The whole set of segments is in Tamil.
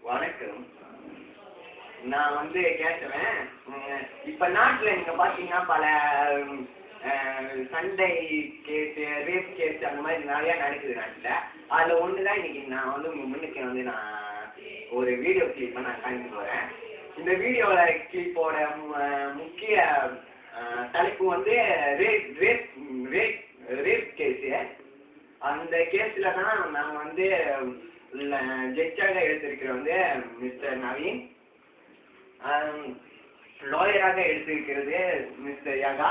வணக்கம். நான் கேட்குறேன். இப்ப நாட்டுல நீங்க பாத்தீங்கன்னா பல சண்டை கேஸ், ரேப் கேஸ் அந்த மாதிரி நிறைய நடக்குது நாட்டுல. அதுல ஒண்ணுதான் இன்னைக்கு நான் முன்னுக்கு நான் ஒரு வீடியோ கிளிப்பை நான் காமிக்க போறேன். இந்த வீடியோல கிளிப்போட முக்கிய தலைப்பு ரேப் கேஸ். அந்த கேஸ்ல தான் நாங்க ஜட்ஜாக எடுத்திருக்கிற மிஸ்டர் நவீன், லாயராக எடுத்திருக்கிறது மிஸ்டர் யகா,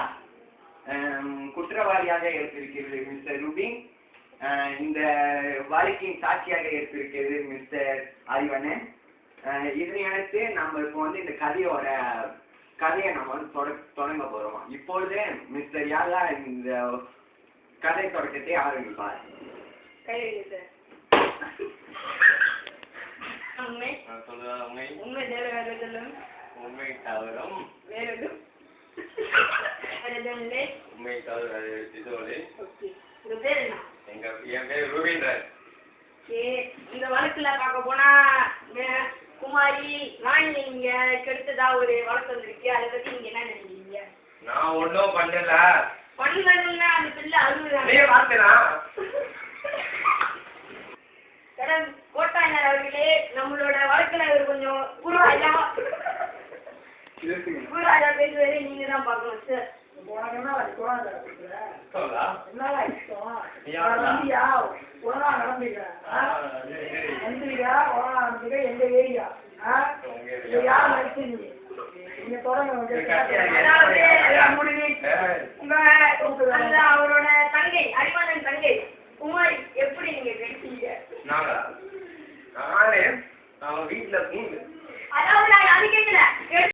குற்றவாளியாக எடுத்திருக்கிறது மிஸ்டர் ரூபின், இந்த வழக்கின் சாட்சியாக எடுத்திருக்கிறது மிஸ்டர் அறிவனன். இதனை அடுத்து நம்ம இப்போ இந்த கதையை நம்ம தொடங்க போறோம். இப்பொழுது மிஸ்டர் யாகா இந்த கதை தொடக்கத்தை ஆரம்பிப்பார். உண்மை தவறும் உண்மை தவறு. என் பேர் ரூபின்ராஜ். இந்த வழக்குல பார்க்க போனா குமாரி ராணி நீங்க கெடுத்ததா ஒரு வழக்கு வந்திருக்கு. அதை பத்தி நீங்க என்ன நினைக்கிறீங்க? நான் ஒன்றும் பண்ணல. பண்ணலன்னா அந்த பிள்ளை அழுகுறாங்க. கோட்டாயனர் அவர்களே, நம்மளோட வழக்குல ஒரு கொஞ்சம் குருராஜா பேசுவதை நீங்க தான் பார்க்கணும் சார். அவரோட தங்கை அறிவானன் தங்கை குமாரி எப்படி நீங்க கிடைச்சீங்க? வீட்டுல அதாவது